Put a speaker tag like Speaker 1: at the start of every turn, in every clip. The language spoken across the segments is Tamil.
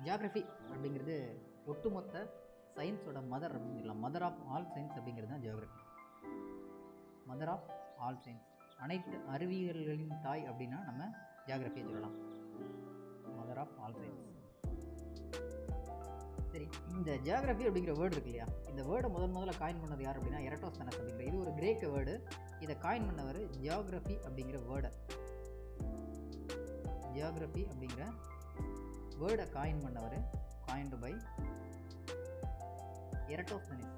Speaker 1: ஜியாகிரஃபி அப்படிங்கிறது ஒட்டுமொத்த சயின்ஸோட மதர் அப்படின்னு சொல்லலாம். மதர் ஆஃப் ஆல் சயின்ஸ் அப்படிங்கிறது தான் geography. Mother of all science, அனைத்து அறிவியல்களின் தாய் அப்படின்னா நம்ம ஜியாகிரஃபியை சொல்லலாம். Mother of all science. சரி, இந்த ஜியாகிரஃபி அப்படிங்கிற வேர்டு இருக்கு இல்லையா, இந்த வேர்டை முதல்ல காயின் பண்ணது யார் அப்படின்னா எரட்டோஸ்தெனஸ் அப்படிங்கிற, இது ஒரு கிரேக்க வேர்டு. இதை காயின் பண்ணவர் ஜியாகிரஃபி அப்படிங்கிற வேர்டை காயின் பண்ணவர், காயின்டு பை எரட்டோஸ்தெனஸ்.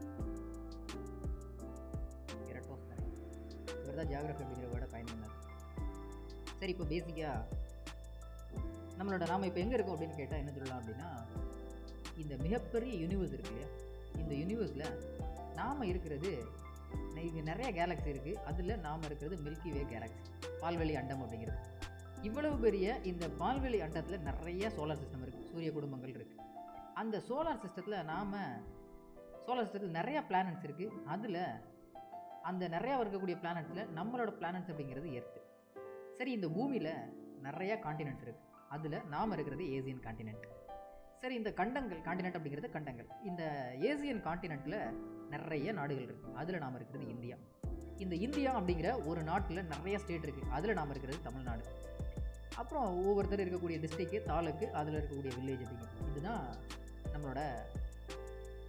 Speaker 1: இவர் தான் ஜியாகிரஃபி அப்படிங்கிற வேர்டை காயின் பண்ணார். சரி, இப்போ பேசிக்காக நாம் இப்போ எங்கே இருக்கோம் அப்படின்னு கேட்டால் என்ன சொல்லலாம் அப்படின்னா, இந்த மிகப்பெரிய யூனிவர்ஸ் இருக்கு இல்லையா, இந்த யூனிவர்ஸில் நாம் இருக்கிறது, இது நிறைய கேலக்ஸி இருக்குது, அதில் நாம் இருக்கிறது மில்கி வே கேலக்ஸி, பால்வெளி அண்டம் அப்படிங்கிறது. இவ்வளவு பெரிய இந்த பால்வெளி அண்டத்தில் நிறைய சோலார் சிஸ்டம் இருக்குது, சூரிய குடும்பங்கள் இருக்குது. அந்த சோலார் சிஸ்டத்தில் நிறையா பிளானட்ஸ் இருக்குது. அதில் அந்த நிறையா இருக்கக்கூடிய பிளானட்ஸில் நம்மளோட பிளானட்ஸ் அப்படிங்கிறது எர்த்து. சரி, இந்த பூமியில் நிறையா காண்டினென்ட்ஸ் இருக்குது, அதில் நாம் இருக்கிறது ஏசியன் காண்டினென்ட். சரி, இந்த காண்டினென்ட் அப்படிங்கிறது கண்டங்கள். இந்த ஏசியன் காண்டினென்ட்டில் நிறைய நாடுகள் இருக்குது, அதில் நாம் இருக்கிறது இந்தியா. இந்த இந்தியா அப்படிங்கிற ஒரு நாட்டில் நிறைய ஸ்டேட் இருக்குது, அதில் நாம் இருக்கிறது தமிழ்நாடு. அப்புறம் ஒவ்வொருத்தர் இருக்கக்கூடிய டிஸ்ட்ரிக்டு, தாலுக்கு, அதில் இருக்கக்கூடிய வில்லேஜ் அப்படிங்கிறது. இதுதான் நம்மளோட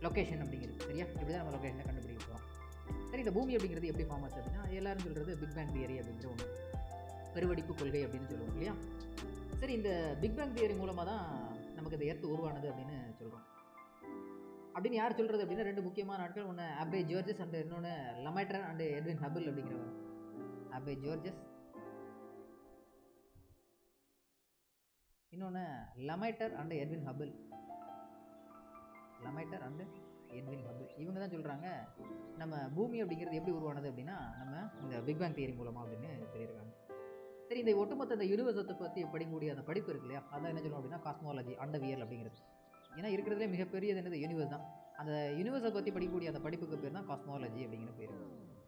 Speaker 1: லொக்கேஷன் அப்படிங்கிறது. சரியா, இப்படி தான் நம்ம லொக்கேஷனை கண்டுபிடிக்க போகிறோம். சரி, இந்த பூமி அப்படிங்கிறது எப்படி ஃபார்ம் ஆச்சு அப்படின்னா, எல்லாரும் சொல்கிறது பிக் பேங் தியரி அப்படிங்கிற ஒன்று, பெருவெடிப்பு கொள்கை அப்படின்னு சொல்லுவோம் இல்லையா. சரி, இந்த பிக் பேங் தியரி மூலமாக தான் நமக்கு இந்த எர்த் உருவானது அப்படின்னு சொல்கிறோம். அப்படின்னு யார் சொல்கிறது அப்படின்னா, ரெண்டு முக்கியமான ஆட்கள், ஒன்று அபே ஜார்ஜஸ் அண்ட் இன்னொன்று லமைட்டர் அண்ட் எட்வின் ஹபிள் அப்படிங்கிறவர். அபே ஜார்ஜஸ், இன்னொன்று லமைட்டர் அண்ட் எட்வின் ஹபிள். இவங்க தான் சொல்கிறாங்க நம்ம பூமி அப்படிங்கிறது எப்படி உருவானது அப்படின்னா நம்ம இந்த பிக் பேங் தியரி மூலமாக அப்படின்னு சொல்லியிருக்காங்க. சரி, இந்த ஒட்டுமொத்த இந்த யூனிவர்ஸத்தை பற்றி படிக்கக்கூடிய அந்த படிப்பு இருக்கு இல்லையா, அதான் என்ன சொல்லுவோம் அப்படின்னா காஸ்மாலஜி, அண்டவியல் அப்படிங்கிறது. ஏன்னா இருக்கிறதுலே மிகப்பெரியது என்னது யூனிவர்ஸ் தான். அந்த யூனிவர்ஸை பற்றி படிக்கக்கூடிய அந்த படிப்புக்கு பேர் தான் காஸ்மாலஜி அப்படிங்கிற பேர்,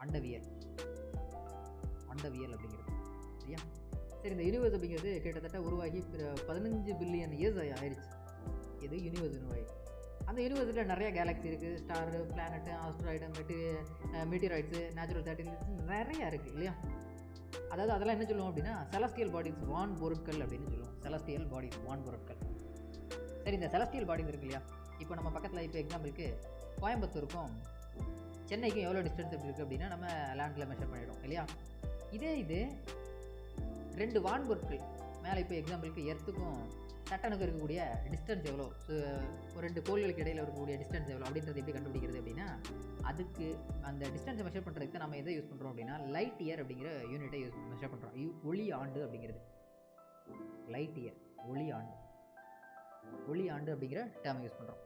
Speaker 1: அண்டவியல் அப்படிங்கிறது. சரியா. சரி, இந்த யூனிவர்ஸ் அப்படிங்கிறது கிட்டத்தட்ட உருவாகி 15 பில்லியன் இயர்ஸ் ஆயிடுச்சு. இது யூனிவர்ஸ் உருவாகி. அந்த யூனிவர்ஸில் நிறைய கேலக்ஸி இருக்குது, star, planet, asteroid, meteoroids, natural satellites நிறையா இருக்குது இல்லையா. அதாவது அதெல்லாம் என்ன சொல்லுவோம் அப்படின்னா செலஸ்டியல் பாடிஸ், வான் பொருட்கள் அப்படின்னு சொல்லுவோம். செலஸ்டியல் பாடிஸ், வான் பொருட்கள். சரி, இந்த செலஸ்டியல் பாடிஸ் இருக்கு இல்லையா, இப்போ நம்ம பக்கத்தில் இப்போ எக்ஸாம்பிளுக்கு கோயம்புத்தூருக்கும் சென்னைக்கும் எவ்வளோ டிஸ்டன்ஸ் எப்படி இருக்குது அப்படின்னா நம்ம லேண்டில் மெஷர் பண்ணிவிடும் இல்லையா. இது 2 வான் பொருட்கள் மேலே, இப்போ எக்ஸாம்பிளுக்கு எர்த்துக்கும் சட்டனுக்கும் இருக்கக்கூடிய டிஸ்டன்ஸ் எவ்வளோ, ஒரு 2 கோள்களுக்கு இடையில் இருக்கக்கூடிய டிஸ்டன்ஸ் எவ்வளோ அப்படின்றது எப்படி கண்டுபிடிக்கிறது அப்படின்னா, அதுக்கு அந்த டிஸ்டன்ஸை மெஷர் பண்ணுறதுக்கு தான் நம்ம எதை யூஸ் பண்ணுறோம் அப்படின்னா லைட் இயர் அப்படிங்கிற யூனிட்டை மெஷர் பண்ணுறோம். ஒளி ஆண்டு அப்படிங்கிறது, லைட் இயர், ஒளி ஆண்டு அப்படிங்கிற டேர்மை யூஸ் பண்ணுறோம்.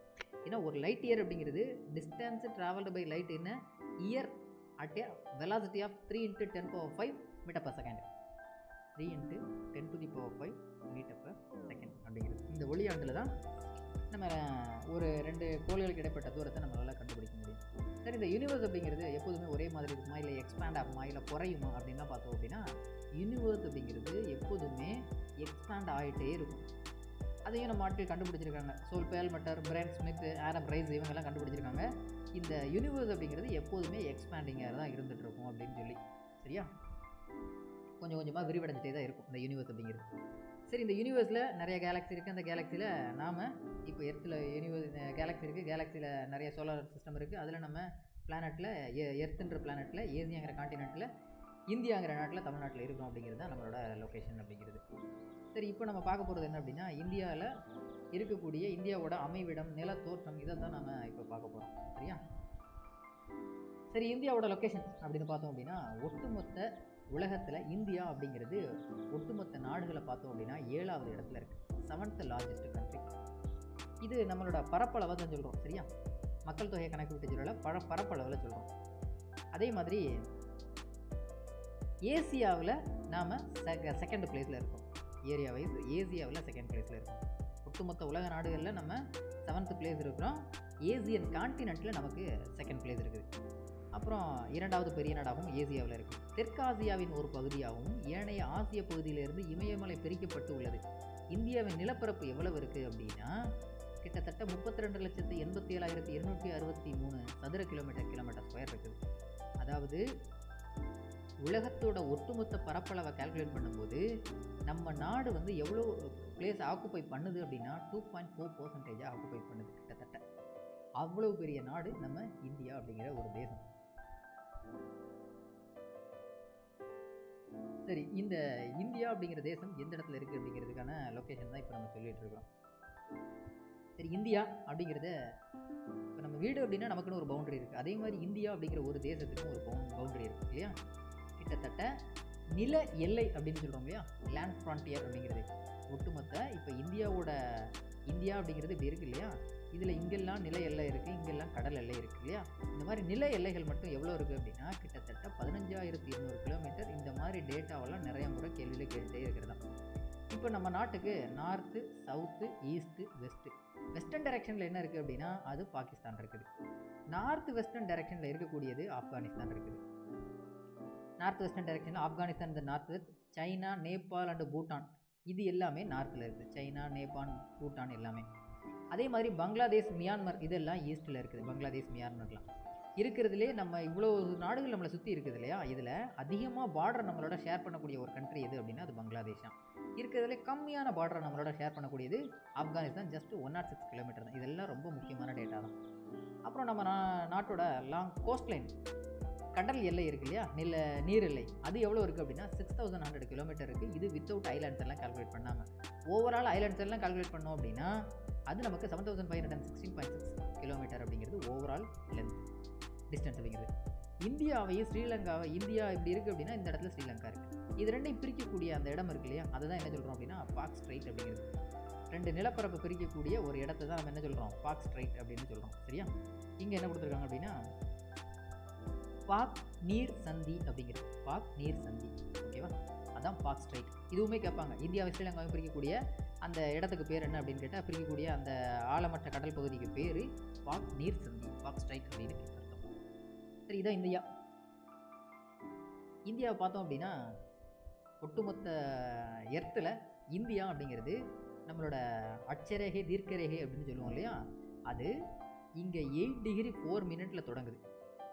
Speaker 1: ஏன்னா ஒரு லைட் இயர் அப்படிங்கிறது distance travelled by light in year at a velocity of 3 × 10⁵ metre per second. 3 × 10⁵ metre per second அப்படிங்கிறது. இந்த ஒளி ஆண்டில் தான் நம்ம ஒரு 2 கோள்களுக்கு இடைப்பட்ட தூரத்தை நம்மளால் கண்டுபிடிக்க முடியும். சரி, இந்த யூனிவர்ஸ் அப்படிங்கிறது எப்போதுமே ஒரே மாதிரி இருக்குமா, இல்லை எக்ஸ்பேண்ட் ஆகுமா, இல்லை குறையுமா அப்படின்லாம் பார்த்தோம் அப்படின்னா, யூனிவர்ஸ் அப்படிங்கிறது எப்போதுமே எக்ஸ்பேண்ட் ஆகிட்டே இருக்கும். அதையும் நம்ம ஆட்கள் கண்டுபிடிச்சிருக்காங்க. Saul Perlmutter, Brian Schmidt, Adam Riess இவங்கெல்லாம் கண்டுபிடிச்சிருக்காங்க. இந்த யூனிவர்ஸ் அப்படிங்கிறது எப்போதுமே எக்ஸ்பேண்டிங்காக தான் இருந்துகிட்டு இருக்கும் அப்படின்னு சொல்லி. சரியா, கொஞ்சம் கொஞ்சமாக விரிவடைஞ்சிட்டே தான் இருக்கும் இந்த யூனிவர்ஸ் அப்படிங்கிறது. சரி, இந்த யூனிவர்ஸில் நிறைய கேலக்ஸி இருக்குது. அந்த கேலக்ஸியில் நாம் இப்போ எர்த்தில் கேலக்ஸி இருக்குது, கேலக்ஸியில் நிறைய சோலார் சிஸ்டம் இருக்குது. அதில் நம்ம பிளானட்டில் எர்த்துன்ற பிளானட்டில், ஏசியாங்கிற காண்டினென்ட்டில், இந்தியாங்கிற நாட்டில், தமிழ்நாட்டில் இருக்கிறோம் அப்படிங்கிறது தான் நம்மளோட லொக்கேஷன் அப்படிங்கிறது. சரி, இப்போ நம்ம பார்க்க போகிறது என்ன அப்படின்னா இந்தியாவில் இருக்கக்கூடிய இந்தியாவோட அமைவிடம், நில தோற்றம், இதை தான் நம்ம இப்போ பார்க்க போகிறோம். சரியா. சரி, இந்தியாவோட லொக்கேஷன் அப்படின்னு பார்த்தோம் அப்படின்னா ஒட்டுமொத்த உலகத்தில் இந்தியா அப்படிங்கிறது ஒட்டுமொத்த நாடுகளை பார்த்தோம் அப்படின்னா 7வது இடத்துல இருக்குது, 7th லார்ஜஸ்ட் கண்ட்ரி. இது நம்மளோட பரப்பளவை தான் சொல்கிறோம். சரியா, மக்கள் தொகை கணக்கு விட்டு சொல்லல, பரப்பளவில் சொல்கிறோம். அதே மாதிரி ஏசியாவில் நாம் செகண்ட் பிளேஸில் இருக்கோம். ஏரியா வைஸ் ஏசியாவில் செகண்ட் பிளேஸில் இருக்கோம். ஒட்டுமொத்த உலக நாடுகளில் நம்ம 7th பிளேஸ் இருக்கிறோம். ஏசியன் காண்டினென்ட்டில் நமக்கு செகண்ட் பிளேஸ் இருக்குது. அப்புறம் இரண்டாவது பெரிய நாடாகவும் ஏசியாவில் இருக்குது. தெற்காசியாவின் ஒரு பகுதியாகவும் ஏனைய ஆசிய பகுதியிலிருந்து இமயமலை பிரிக்கப்பட்டு உள்ளது. இந்தியாவின் நிலப்பரப்பு எவ்வளவு இருக்குது அப்படின்னா கிட்டத்தட்ட 32,87,263 சதுர கிலோமீட்டர் ஸ்கொயர் இருக்குது. அதாவது உலகத்தோட ஒட்டுமொத்த பரப்பளவை கால்குலேட் பண்ணும்போது நம்ம நாடு வந்து எவ்வளோ பிளேஸ் ஆக்குப்பை பண்ணுது அப்படின்னா 2.4% ஆக்குப்பை பண்ணுது. கிட்டத்தட்ட அவ்வளோ பெரிய நாடு நம்ம இந்தியா அப்படிங்கிற ஒரு தேசம். சரி, இந்த இந்தியா அப்படிங்கிற தேசம் எந்த இடத்துல இருக்குது அப்படிங்கிறதுக்கான லொக்கேஷன் தான் இப்போ நம்ம சொல்லிட்டு இருக்கிறோம். சரி, இந்தியா அப்படிங்கிறத இப்போ நம்ம வீடு அப்படின்னா நமக்குன்னு ஒரு பவுண்டரி இருக்குது. அதே மாதிரி இந்தியா அப்படிங்கிற ஒரு தேசத்துக்கும் ஒரு பவுண்டரி இருக்குது இல்லையா. கிட்டத்தட்ட நில எல்லை அப்படின்னு சொல்கிறோம் இல்லையா, லேண்ட் ஃப்ரான்டியர் அப்படிங்கிறது ஒட்டுமொத்த இப்போ இந்தியா அப்படிங்கிறது இப்படி இருக்குது இல்லையா. இதில் இங்கெல்லாம் நில எல்லை இருக்குது, இங்கெல்லாம் கடல் எல்லை இருக்குது இல்லையா. இந்த மாதிரி நில எல்லைகள் மட்டும் எவ்வளோ இருக்குது அப்படின்னா கிட்டத்தட்ட 15,200 கிலோமீட்டர். இந்த மாதிரி டேட்டாவெல்லாம் நிறைய முறை கேள்வியில் கேட்டுகிட்டே இருக்கிறதா. இப்போ நம்ம நாட்டுக்கு நார்த்து, சவுத்து, ஈஸ்ட்டு, வெஸ்டர்ன் டைரெக்ஷனில் என்ன இருக்குது அப்படின்னா அது பாகிஸ்தான் இருக்குது. நார்த் வெஸ்டர்ன் டைரெக்ஷனில் இருக்கக்கூடியது ஆப்கானிஸ்தான் இருக்குது. நார்த் வெஸ்டர்ன் டைரெக்ஷனில் ஆப்கானிஸ்தான், இந்த north west, China, Nepal and Bhutan இது எல்லாமே நார்த்தில் இருக்குது. சைனா, நேபாள், பூட்டான் எல்லாமே. அதே மாதிரி பங்களாதேஷ், மியான்மர் இதெல்லாம் ஈஸ்ட்டில் இருக்குது. பங்களாதேஷ், மியான்மர்லாம் இருக்கிறதுலே நம்ம இவ்வளோ நாடுகள் நம்மளை சுற்றி இருக்குது இல்லையா. இதில் அதிகமாக பார்டர் நம்மளோட ஷேர் பண்ணக்கூடிய ஒரு கண்ட்ரி எது அப்படின்னா அது பங்களாதேஷ் தான். இருக்கிறதுலே கம்மியான பார்டரை நம்மளோட ஷேர் பண்ணக்கூடியது ஆப்கானிஸ்தான், ஜஸ்ட் 106 கிலோமீட்டர் தான். இதெல்லாம் ரொம்ப முக்கியமான டேட்டா தான். அப்புறம் நம்ம நாட்டோட லாங் கோஸ்ட் லைன், கடல் எல்லை இருக்குது இல்லையா, நீர் எல்லை, அது எவ்வளோ இருக்குது அப்படின்னா 6,100 கிலோமீட்டர் இருக்குது. இது வித்தவுட் ஐலாண்ட்ஸ் எல்லாம் கால்குலேட் பண்ணாமல். ஓவரால் ஐலாண்ட்ஸ் எல்லாம் கால்குலேட் பண்ணோம் அப்படின்னா அது நமக்கு 7,516.6 கிலோமீட்டர் அப்படிங்கிறது ஓவரால் லென்த் டிஸ்டன்ஸ் அப்படிங்கிறது. இந்தியாவையும் ஸ்ரீலங்காவை, இந்தியா இப்படி இருக்குது அப்படின்னா இந்த இடத்துல ஸ்ரீலங்கா இருக்குது. இது ரெண்டையும் பிரிக்கக்கூடிய அந்த இடம் இருக்கு இல்லையா, அதை தான் என்ன சொல்கிறோம் அப்படின்னா பாக் ஸ்ட்ரைட் அப்படிங்கிறது. ரெண்டு நிலப்பரப்பு பிரிக்கக்கூடிய ஒரு இடத்த தான் நம்ம என்ன சொல்கிறோம், பாக் ஸ்ட்ரைட் அப்படின்னு சொல்கிறோம். சரியா, இங்கே என்ன கொடுத்துருக்காங்க அப்படின்னா பாக் நீர் சந்தி அப்படிங்கிறது. பாக் நீர் சந்தி, ஓகேவா, அதான் பாக் ஸ்ட்ரைட். இதுவுமே கேட்பாங்க, இந்தியாவை ஸ்ரீலங்காவை பிரிக்கக்கூடிய அந்த இடத்துக்கு பேர் என்ன அப்படின்னு கேட்டால் பிரிக்கக்கூடிய அந்த ஆழமற்ற கடல் பகுதிக்கு பேர் பாக் நீர் சந்தி, பாக் ஸ்ட்ரைட் அப்படின்னு அர்த்தம். சரி, இதான் இந்தியாவை பார்த்தோம் அப்படின்னா ஒட்டுமொத்த எர்த்தில் இந்தியா அப்படிங்கிறது நம்மளோட அட்சரேகை, தீர்க்கரேகை அப்படின்னு சொல்லுவோம் இல்லையா, அது இங்கே 8 டிகிரி 4 மினிட்டில் தொடங்குது.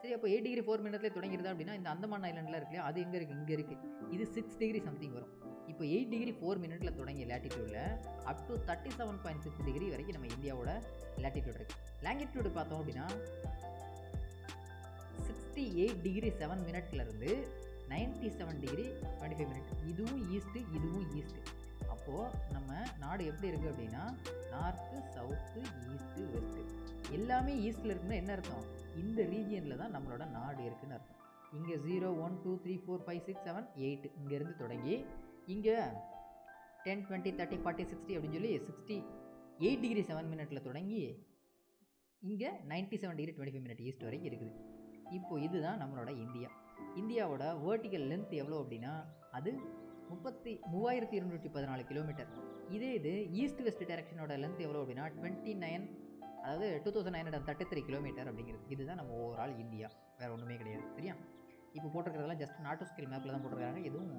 Speaker 1: சரி, அப்போ 8 டிகிரி 4 மினிட்லேயே தொடங்கிடுது அப்படின்னா இந்த அந்தமான் ஐலாண்டில் இருக்கு இல்லையா, அது எங்கே இருக்குது, இங்கே இருக்குது. இது 6 டிகிரி சம்திங் வரும். இப்போ 8 டிகிரி 4 மினிட்டில் தொடங்கிய லேட்டிடியூடில் அப் டு 37.6 டிகிரி வரைக்கும் நம்ம இந்தியாவோட லேட்டிடியூட் இருக்குது. லாங்கிடியூடு பார்த்தோம் அப்படின்னா 68 டிகிரி 7 மினிட்லேருந்து 97 டிகிரி 25 மினிட். இதுவும் ஈஸ்ட்டு, இதுவும் ஈஸ்ட்டு. அப்போது நம்ம நாடு எப்படி இருக்குது அப்படின்னா நார்த்து, சவுத்து, ஈஸ்ட்டு, வெஸ்ட்டு எல்லாமே ஈஸ்ட்டில் இருக்குன்னா என்ன அர்த்தம், இந்த ரீஜியனில் தான் நம்மளோட நாடு இருக்குதுன்னு அர்த்தம். இங்கே 0, 1, 2, 3, 4, 5, 6, 7, 8 இங்கேருந்து தொடங்கி இங்கே 10, 20, 30, 40, 60 அப்படின்னு சொல்லி 68 டிகிரி 7 மினிட்டில் தொடங்கி இங்கே 97 டிகிரி 25 மினிட் ஈஸ்ட் வரைக்கும் இருக்குது. இப்போது இதுதான் நம்மளோட இந்தியாவோட வேர்ட்டிக்கல் லென்த் எவ்வளோ அப்படின்னா அது 3214 கிலோமீட்டர். இது ஈஸ்ட் வெஸ்ட் டைரக்ஷனோட லென்த் எவ்வளோ அப்படின்னா 2933 கிலோமீட்டர் அப்படிங்கிறது. இதுதான் நம்ம ஓவரால் இந்தியா, வேறு ஒன்றுமே கிடையாது. சரியா, இப்போ போட்டிருக்கிறதெல்லாம் ஜஸ்ட் நாட்டோ ஸ்கேல் மேப்பில் தான் போட்டிருக்காங்க. எதுவும்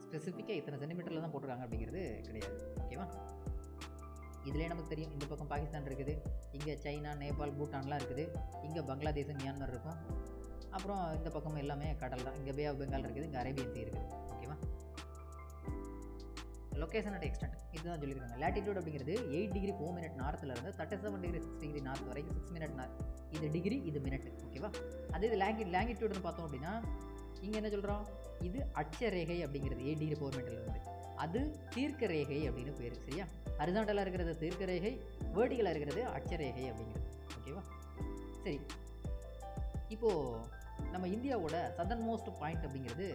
Speaker 1: ஸ்பெசிஃபிக்காக இத்தனை சென்டிமீட்டரில் தான் போட்டிருக்காங்க அப்படிங்கிறது கிடையாது. ஓகேவா, இதிலே நமக்கு தெரியும் இந்த பக்கம் பாகிஸ்தான் இருக்குது, இங்கே சைனா, நேபாள், பூட்டான்லாம் இருக்குது, இங்கே பங்களாதேஷ், மியான்மர் இருக்கும். அப்புறம் இந்த பக்கம் எல்லாமே கடல் தான். இங்கே பே ஆஃப் பெங்கால் இருக்குது, இங்கே அரேபியன் சீ இருக்குது. ஓகேவா, லொக்கேஷன் அட் எக்ஸ்டென்ட் இதுதான் சொல்லியிருக்காங்க. லேட்டிடியூட் அப்படிங்கிறது 8 டிகிரி 4 மினிட் நார்த்தில் இருந்து 37 டிகிரி 6 டிகிரி நார்த் வரைக்கும் 6 மினிட் நார்த். இது டிகிரி, இது மினிட். ஓகேவா, அதே இது லாங்கிடியூட்னு பார்த்தோம் அப்படின்னா இங்கே என்ன சொல்கிறோம், இது அட்சரேகை அப்படிங்கிறது 8 டிகிரி 4 மினிட்லேருந்து, அது தீர்க்க ரேகை அப்படின்னு பேர். சரியா, ஹரிசாண்டலாக இருக்கிறது தீர்க்க ரேகை, வேர்ட்டிகலாக இருக்கிறது அட்சரேகை அப்படிங்கிறது. ஓகேவா, சரி, இப்போது நம்ம இந்தியாவோட சதர்ன் மோஸ்ட் பாயிண்ட் அப்படிங்கிறது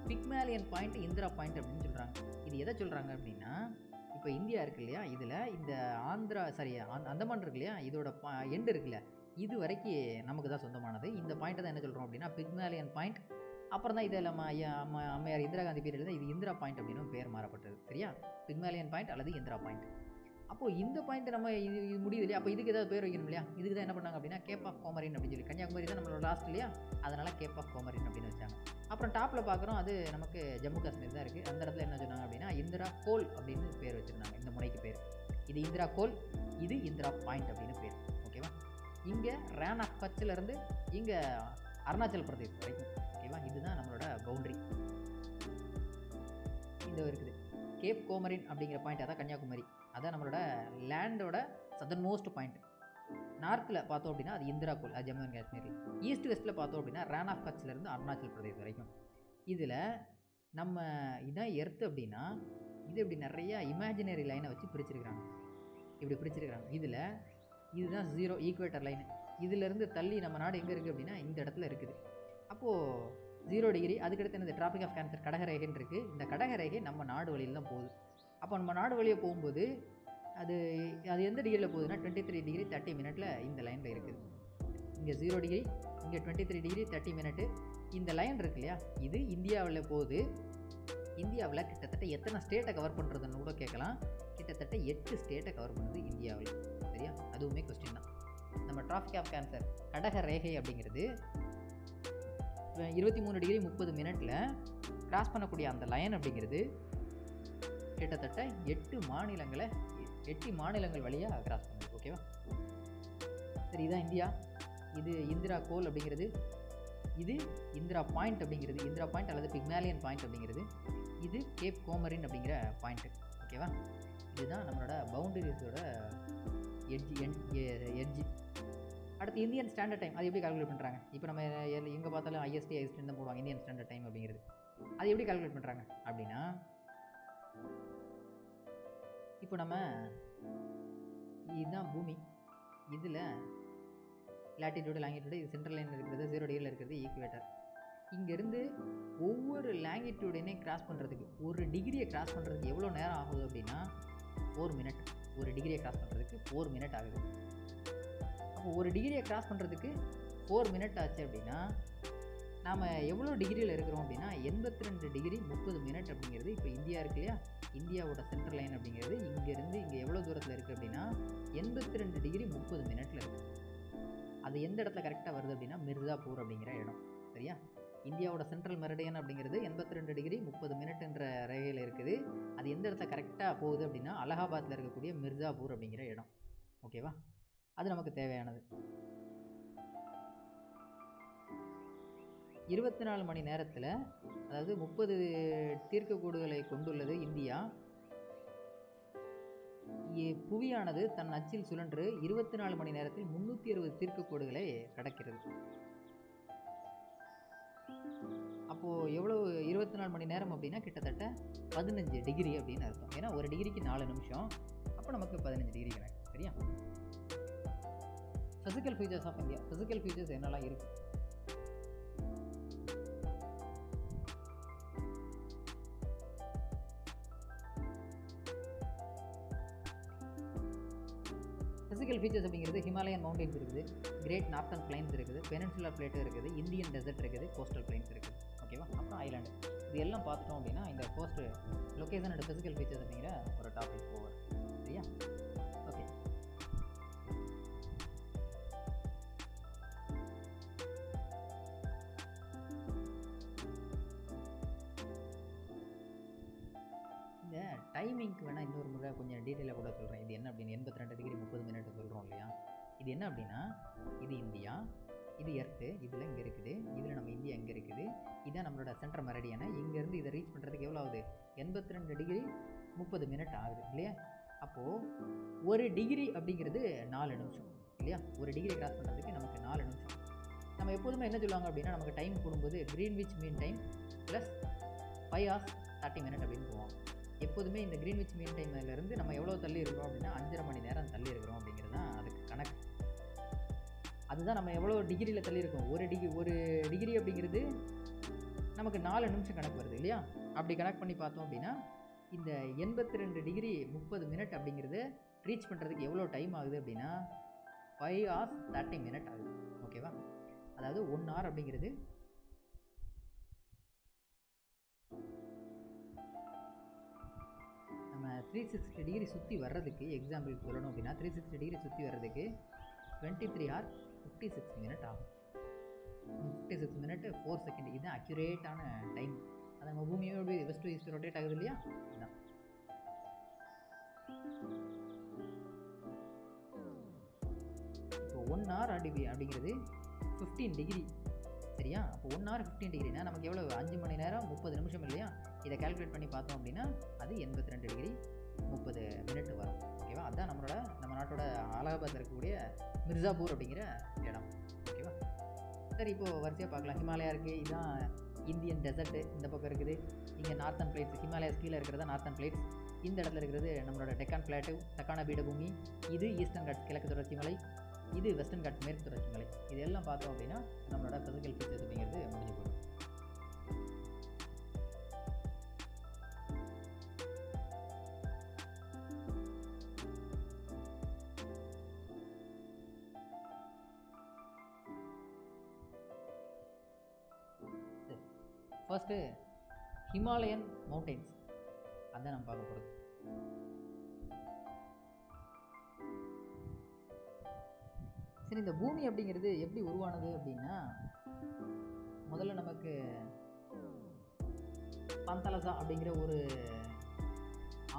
Speaker 1: பிக்மேலியன் பாயிண்ட், இந்திரா பாயிண்ட் அப்படின்னு சொல்கிறாங்க. இது எதை சொல்கிறாங்க அப்படின்னா இப்போ இந்தியா இருக்கு இல்லையா, இதில் இந்த அந்தமான் இருக்கு இல்லையா, இதோட எண்டு இருக்குல்ல, இது வரைக்கும் நமக்கு தான் சொந்தமானது. இந்த பாயிண்ட்டை தான் என்ன சொல்கிறோம் அப்படின்னா பிக்மேலியன் பாயிண்ட். அப்புறம் தான் இதில் அம்மையார் இந்திரா காந்தி பீரியடில் தான் இது இந்திரா பாயிண்ட் அப்படின்னு பேர் மாறப்பட்டது. சரியா, பிக்மேலியன் பாயிண்ட் அல்லது இந்திரா பாயிண்ட். அப்போது இந்த பாயிண்ட் நம்ம இது முடியுது இல்லையா, அப்போ இதுக்கு ஏதாவது பேர் வைக்கணும் இல்லையா. இதுக்கு தான் என்ன பண்ணாங்க அப்படின்னா கேப் ஆஃப் கோமரின் அப்படின்னு சொல்லி, கன்னியாகுமரி தான் நம்மளோட லாஸ்ட் இல்லையா, அதனால் கேப் ஆஃப் கோமரின் அப்படின்னு வச்சாங்க. அப்புறம் டாப்பில் பார்க்குறோம் அது நமக்கு ஜம்மு காஷ்மீர் தான் இருக்குது. அந்த இடத்துல என்ன சொன்னாங்க அப்படின்னா இந்திரா கோல் அப்படின்னு பேர் வச்சுருந்தாங்க. இந்த முனைக்கு பேர் இது இந்திரா கோல், இது இந்திரா பாயிண்ட் அப்படின்னு பேர். ஓகேவா. இங்கே ரேன் ஆஃப் கட்சிலேருந்து இங்கே அருணாச்சல் பிரதேஷ் வரைக்கும். ஓகேவா. இதுதான் நம்மளோட பவுண்ட்ரி. இந்த இருக்குது கேப் கோமரின் அப்படிங்கிற பாயிண்ட், அதான் கன்னியாகுமரி, அதான் நம்மளோட லேண்டோட சதர்ன் மோஸ்ட் பாயிண்ட். நார்த்தில் பார்த்தோம் அப்படின்னா அது இந்திரா கோல், அது ஜம்மு அண்ட் காஷ்மீரில். ஈஸ்ட் வெஸ்ட்டில் பார்த்தோம் அப்படின்னா ரேன் ஆஃப் கட்சிலேருந்து அருணாச்சல் பிரதேஷ் வரைக்கும். இதில் நம்ம இதான் எர்த்து அப்படின்னா இது இப்படி நிறையா இமேஜினரி லைனை வச்சு பிரிச்சிருக்கிறாங்க. இப்படி பிரிச்சிருக்கிறாங்க. இதில் இதுதான் 0 ஈக்குவேட்டர் லைனு. இதிலேருந்து தள்ளி நம்ம நாடு எங்கே இருக்குது அப்படின்னா இந்த இடத்துல இருக்குது. அப்போது 0 டிகிரி, அதுக்கடுத்து என்னது டிராபிக் ஆஃப் கேன்சர் கடகரேகைன்னு இருக்குது. இந்த கடகரேகை நம்ம நாடு வழியில் தான் போகுது. அப்போ நம்ம நாடு வழியே போகும்போது அது எந்த டிகிரியில் போகுதுன்னா 23 டிகிரி 30 மினிட்டில் இந்த லைனில் இருக்குது. இங்கே 0 டிகிரி, இங்கே 23 டிகிரி 30 மினிட்டு. இந்த லைன் இருக்கு இல்லையா, இது இந்தியாவில் போகுது. இந்தியாவில் கிட்டத்தட்ட எத்தனை ஸ்டேட்டை கவர் பண்ணுறதுன்னு கூட கேட்கலாம். கிட்டத்தட்ட 8 ஸ்டேட்டை கவர் பண்ணுறது இந்தியாவில். சரியா, அதுவுமே கொஸ்டின் தான். நம்ம டிராபிக் ஆஃப் கேன்சர் கடக ரேகை அப்படிங்கிறது 23 டிகிரி 30 மினிட்டில் கிராஸ் பண்ணக்கூடிய அந்த லைன் அப்படிங்கிறது கிட்டத்தட்ட 8 மாநிலங்கள் வழியாக கிராஸ் பண்ணுது. ஓகேவா. சரி, இதுதான் இந்தியா. இது இந்திரா கோல் அப்படிங்கிறது, இது இந்திரா பாயிண்ட் அப்படிங்கிறது, இந்திரா பாயிண்ட் அல்லது பிக்மேலியன் பாயிண்ட் அப்படிங்கிறது, இது கேப் கோமரின் அப்படிங்கிற பாயிண்ட்டு. ஓகேவா. இதுதான் நம்மளோட பவுண்டரிஸோட எட்ஜி. அடுத்து இந்தியன் ஸ்டாண்டர்ட் டைம், அது எப்படி கால்குலேட் பண்ணுறாங்க? இப்போ நம்ம எங்கே பார்த்தாலும் ஐஎஸ்டி தான் போடுவாங்க, இந்தியன் ஸ்டாண்டர்ட் டைம் அப்படிங்கிறது. அது எப்படி கால்குலேட் பண்ணுறாங்க அப்படின்னா, இப்போ நம்ம இதுதான் பூமி, இதில் லேட்டிடியூடு லாங்கிடியூடு, இது சென்ட்ரல் லைன் இருக்கிறது, 0 டிகிரியில் இருக்கிறது ஈக்குவேட்டர். இங்கேருந்து ஒவ்வொரு லாங்கிடியூடையும் கிராஸ் பண்ணுறதுக்கு, ஒரு டிகிரியை கிராஸ் பண்ணுறதுக்கு எவ்வளோ நேரம் ஆகுது அப்படின்னா 4 மினிட். ஒரு டிகிரியை கிராஸ் பண்ணுறதுக்கு 4 மினிட் ஆகுது. அப்போ ஒரு டிகிரியை கிராஸ் பண்ணுறதுக்கு 4 மினிட் ஆச்சு அப்படின்னா நாம் எவ்வளோ டிகிரியில் இருக்கிறோம் அப்படின்னா 82 டிகிரி 30 மினிட் அப்படிங்கிறது. இப்போ இந்தியா இருக்கு இல்லையா, இந்தியாவோட சென்ட்ரல் லைன் அப்படிங்கிறது இங்கேருந்து இங்கே எவ்வளோ தூரத்தில் இருக்குது அப்படின்னா 82 டிகிரி 30 மினிட்டில் இருக்குது. அது எந்த இடத்துல கரெக்டாக வருது அப்படின்னா மிர்சாப்பூர் அப்படிங்கிற இடம். சரியா. இந்தியாவோட சென்ட்ரல் மெரிடியன் அப்படிங்கிறது 82 டிகிரி 30 மினிட்ன்ற ரேகையில் இருக்குது. அது எந்த இடத்துல கரெக்டாக போகுது அப்படின்னா அலகாபாத்தில் இருக்கக்கூடிய மிர்சாப்பூர் அப்படிங்கிற இடம். ஓகேவா. அது நமக்கு தேவையானது. 24 மணி நேரத்தில், அதாவது 30 தீர்க்கக்கோடுகளை கொண்டுள்ளது இந்தியா. புவியானது தன் அச்சில் சுழன்று 24 மணி நேரத்தில் 360 தீர்க்கக்கோடுகளை கடக்கிறது. அப்போது எவ்வளோ 24 மணி நேரம் அப்படின்னா கிட்டத்தட்ட 15 டிகிரி அப்படின்னு அர்த்தம். ஏன்னா ஒரு டிகிரிக்கு 4 நிமிஷம், அப்போ நமக்கு 15 டிகிரி கணக்கு. சரியா. Physical features of India. Physical features என்னெல்லாம் இருக்குது? ஃபிசிக்கல் ஃபீச்சர்ஸ் அப்படிங்கிறது ஹிமாலயன் மவுண்டன்ஸ் இருக்குது, கிரேட் நார்த்தன் பிளைன்ஸ் இருக்குது, பெனின்சுலர் பிளேட்டு இருக்குது, இந்தியன் டெசர்ட் இருக்குது, கோஸ்டல் பிளைன்ஸ் இருக்குது. ஓகேவா. அப்புறம் ஐலாண்டு. இது எல்லாம் பார்த்துட்டோம் அப்படின்னா இந்த coast location and physical features அப்படிங்கிற ஒரு டாபிக் ஓவர். சரியா. ஓகே. இந்த டைமிங்க்கு வேணால் இன்னொரு முறை கொஞ்சம் டீட்டெயிலாக கூட சொல்கிறேன். இது என்ன அப்படின்னு 82 டிகிரி 30 மினிட் சொல்கிறோம் இல்லையா, இது என்ன அப்படின்னா இது இந்தியா, இது எர்த்து, இதில் இங்கே இருக்குது, இதில் நம்ம இந்தியா இங்கே இருக்குது, இதுதான் நம்மளோட சென்ட்ரல் மெரிடியனை. இங்கேருந்து இதை ரீச் பண்ணுறதுக்கு எவ்வளோ ஆகுது? 82 டிகிரி 30 மினிட் ஆகுது இல்லையா. அப்போது ஒரு டிகிரி அப்படிங்கிறது 4 நிமிஷம் இல்லையா. ஒரு டிகிரி கிராஸ் பண்ணுறதுக்கு நமக்கு 4 நிமிஷம். நம்ம எப்போதுமே என்ன சொல்லுவாங்க அப்படின்னா நமக்கு டைம் போடும்போது Greenwich mean time plus 5 hours 30 minute அப்படின்னு போவோம். எப்போதுமே இந்த கிரீன்விச் மீன் டைம்லேருந்து நம்ம எவ்வளோ தள்ளி இருக்கிறோம் அப்படின்னா 5.5 மணி நேரம் தள்ளி இருக்கிறோம் அப்படிங்கிறது தான் அதுக்கு கணக்கு. அதுதான் நம்ம எவ்வளோ டிகிரியில் தள்ளி இருக்கோம். ஒரு டிகிரி அப்படிங்கிறது நமக்கு 4 நிமிஷம் கணக்கு வருது இல்லையா. அப்படி கணக்கு பண்ணி பார்த்தோம் அப்படின்னா இந்த 82 டிகிரி 30 மினிட் அப்படிங்கிறது ரீச் பண்ணுறதுக்கு எவ்வளோ டைம் ஆகுது அப்படின்னா 5 hours 30 மினிட் ஆகுது. ஓகேவா. அதாவது 1 hour அப்படிங்கிறது நம்ம 360 டிகிரி சுற்றி வர்றதுக்கு எக்ஸாம்பிள் சொல்லணும் அப்படின்னா 360 டிகிரி சுற்றி வர்றதுக்கு 23 hours 56 minutes ஆகும். 56 minutes 4 seconds. இதுதான் அக்யூரேட்டான டைம். அது நம்ம பூமியை எப்படி வெஸ்ட் டு ஈஸ்ட் ரொட்டேட் ஆகுது இல்லையா, இதுதான். இப்போ 1 hour அப்படிங்கிறது 15 டிகிரி, சரியா? அப்போ 1 hour 15 டிகிரினா நமக்கு எவ்வளோ? 5 மணி நேரம் 30 நிமிஷம் இல்லையா? இதை கால்குலேட் பண்ணி பார்த்தோம் அப்படின்னா அது 82 டிகிரி 30 மினிட் வரும். ஓகேவா? அதுதான் நம்ம நாட்டோட அலகாபாத்தில் இருக்கக்கூடிய மிர்சாபூர் அப்படிங்கிற இடம். ஓகேவா? சரி, இப்போது வரிசையாக பார்க்கலாம். ஹிமாலயா இருக்குது, இதுதான் இந்தியன் டெசர்ட்டு இந்த பக்கம் இருக்குது. இங்கே நார்த்தன் பிளேட்ஸ், ஹிமாலயாஸ் கீழே இருக்கிறதா நார்த்தன் பிளேட்ஸ். இந்த இடத்துல இருக்கிறது நம்மளோட டெக்கான் பிளாட்டு, தக்கான பீடபூமி. இது ஈஸ்டர்ன் காட்ஸ் கிழக்கு தொடர்ச்சி மலை, இது வெஸ்டர்ன் காட்ஸ் மேற்கு தொடர்ச்சி மலை. இதெல்லாம் பார்த்தோம் அப்படின்னா நம்மளோட ஃபிசிக்கல் ஃபீச்சர்ஸ் அப்படிங்கிறது முடிஞ்சு போயிடும். ஃபர்ஸ்ட்டு ஹிமாலயன் மவுண்டெயின்ஸ், அதுதான் நம்ம பார்க்க போகிறது. சரி, இந்த பூமி அப்படிங்கிறது எப்படி உருவானது அப்படின்னா, முதல்ல நமக்கு பந்தலசா அப்படிங்கிற ஒரு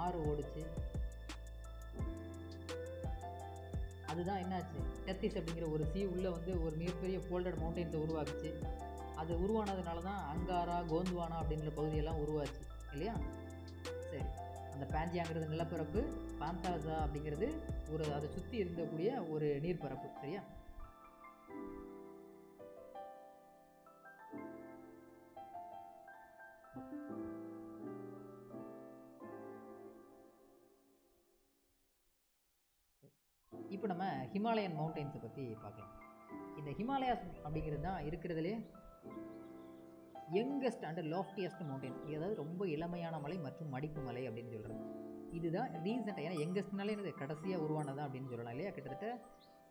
Speaker 1: ஆறு ஓடிச்சு. அதுதான் என்னாச்சு, டெத்திஸ் அப்படிங்கிற ஒரு உள்ளே வந்து ஒரு மிகப்பெரிய ஃபோல்டட் மவுண்டெயின்ஸை உருவாக்குச்சு. அது உருவானதுனால தான் அங்காரா, கோந்துவானா அப்படிங்கிற பகுதியெல்லாம் உருவாச்சு இல்லையா? சரி, அந்த பாஞ்சியாங்கிறது நிலப்பரப்பு, பாந்தாசா அப்படிங்கிறது அதை சுற்றி இருக்கக்கூடிய ஒரு நீர்ப்பரப்பு, சரியா? இப்போ நம்ம ஹிமாலயன் மவுண்டெயின்ஸை பற்றி பார்க்கலாம். இந்த ஹிமாலயாஸ் அப்படிங்கிறது தான் இருக்கிறதுலே யங்கஸ்ட் அண்ட் லாஃப்டியஸ்ட் மவுண்டெயின்ஸ். அதாவது ரொம்ப இளமையான மலை மற்றும் மடிப்பு மலை அப்படின்னு சொல்கிறது. இதுதான் ரீசெண்டாக, ஏன்னா யங்கஸ்ட்னாலே இது கடைசியாக உருவானதா அப்படின்னு சொல்லலாம் இல்லையா? கிட்டத்தட்ட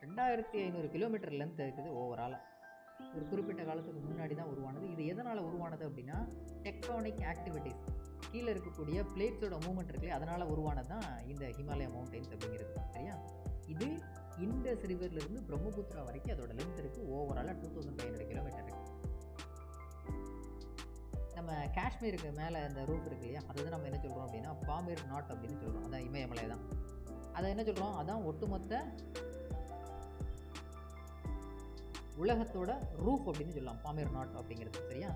Speaker 1: 2500 கிலோமீட்டர் லென்த் இருக்குது ஓவராலாக. ஒரு குறிப்பிட்ட காலத்துக்கு முன்னாடி தான் உருவானது. இது எதனால் உருவானது அப்படின்னா, டெக்டானிக் ஆக்டிவிட்டீஸ், கீழே இருக்கக்கூடிய பிளேட்ஸோட மூவ்மெண்ட் இருக்குல்லையே, அதனால் உருவானது தான் இந்த ஹிமாலயா மவுண்டெயின்ஸ் அப்படிங்கிறது, சரியா? இது இண்டஸ் ரிவர்லேருந்து பிரம்மபுத்திரா வரைக்கும் அதோட லென்த் இருக்குது. ஓவராலாக 2500 கிலோமீட்டர் இருக்குது. நம்ம காஷ்மீருக்கு மேலே இந்த ரூப் இருக்கு இல்லையா, அதுதான் நம்ம என்ன சொல்கிறோம் அப்படின்னா பாமீர் நாட் அப்படின்னு சொல்கிறோம். அதான் இமயமலை தான். அதை என்ன சொல்கிறோம், அதான் ஒட்டுமொத்த உலகத்தோட ரூஃப் அப்படின்னு சொல்லலாம், பாமீர் நாட் அப்படிங்கிறது, சரியா?